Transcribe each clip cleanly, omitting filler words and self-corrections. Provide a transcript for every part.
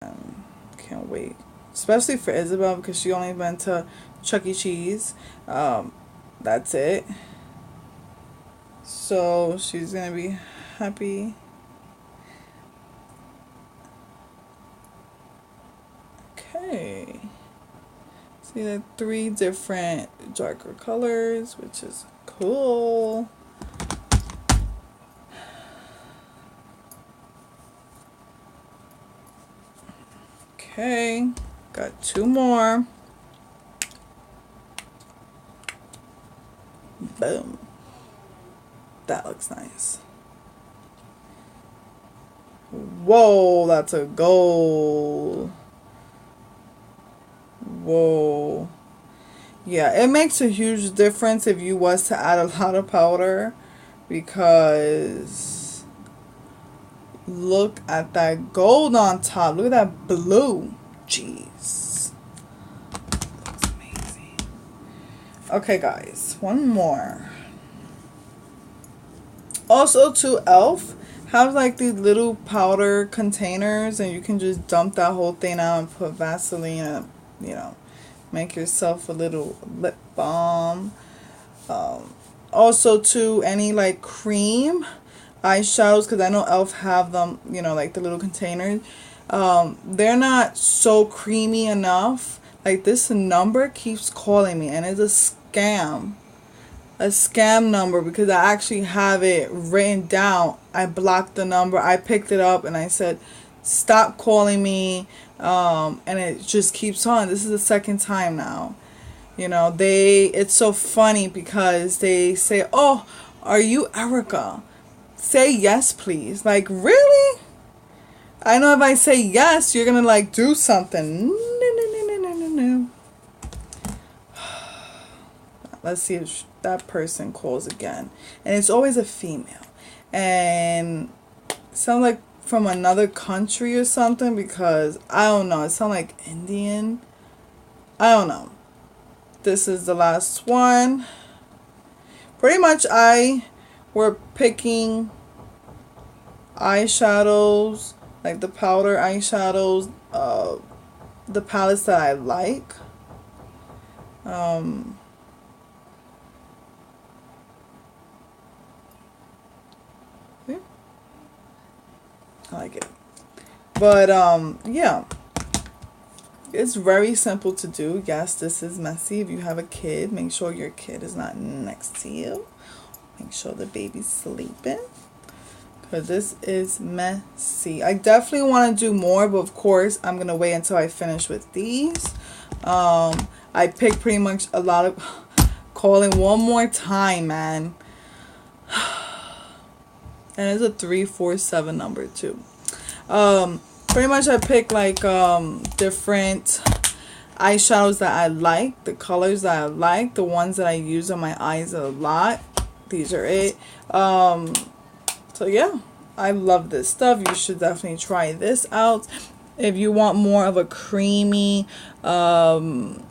Can't wait. Especially for Isabel because she only went to Chuck E. Cheese. That's it. So she's gonna be happy. Okay. See the 3 different darker colors, which is cool. Okay, got 2 more. Boom. That looks nice. Whoa, that's a gold. Whoa. Yeah, it makes a huge difference if you was to add a lot of powder because look at that gold on top. Look at that blue. Jeez. Looks amazing. Okay, guys, one more. Also, too, e.l.f. have like these little powder containers, and you can just dump that whole thing out and put Vaseline and, you know, make yourself a little lip balm. Also, too, any like cream eyeshadows, because I know e.l.f. have them, you know, like the little containers. They're not so creamy enough. Like, this number keeps calling me, and it's a scam number, because I actually have it written down. I blocked the number. I picked it up and I said, stop calling me. And it just keeps on. This is the second time now. You know, it's so funny because they say, oh, are you Erica? Say yes, please. Like, really? I know if I say yes, you're gonna like do something. No. Let's see if that person calls again. And it's always a female. And it sounds like from another country or something, because I don't know. It sounds like Indian. I don't know. This is the last one. Pretty much we're picking eyeshadows, like the powder eyeshadows, the palettes that I like. I like it. But yeah, it's very simple to do. Yes, this is messy. If you have a kid, make sure your kid is not next to you. Make sure the baby's sleeping, because this is messy. I definitely want to do more, but of course I'm gonna wait until I finish with these. I picked pretty much a lot of calling one more time, man. And it's a 347 number too. Pretty much I picked like different eyeshadows that I like, the colors that I like, the ones that I use on my eyes a lot. These are it. So yeah, I love this stuff. You should definitely try this out. If you want more of a creamy feeling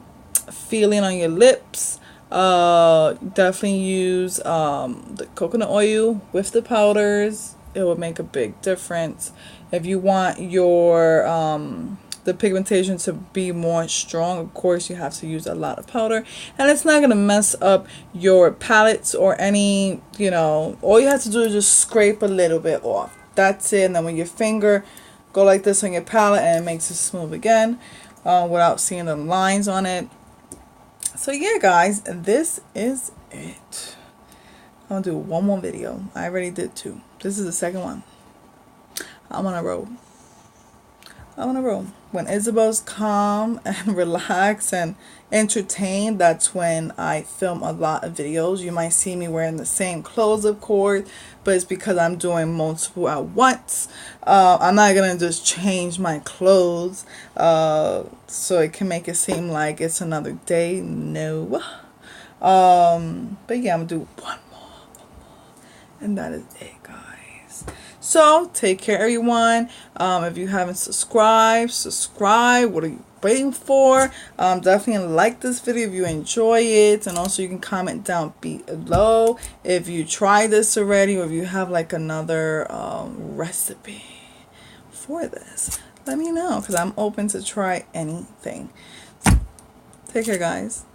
on your lips, definitely use the coconut oil with the powders. It will make a big difference. If you want your the pigmentation to be more strong, of course you have to use a lot of powder, and it's not gonna mess up your palettes or any, you know. All you have to do is just scrape a little bit off. That's it. And then with your finger, go like this on your palette, and it makes it smooth again without seeing the lines on it. So yeah, guys, this is it. I'm gonna do one more video. I already did 2. This is the second one. I'm on a roll. When Isabel's calm and relaxed and entertained, that's when I film a lot of videos. You might see me wearing the same clothes, of course, but it's because I'm doing multiple at once. I'm not gonna just change my clothes so it can make it seem like it's another day. No. But yeah, I'm gonna do one more, and that is it, guys. So take care, everyone. If you haven't subscribed, subscribe. What are you waiting for? Definitely like this video if you enjoy it, and also you can comment down below if you tried this already, or if you have like another recipe for this. let me know, because I'm open to try anything. Take care, guys.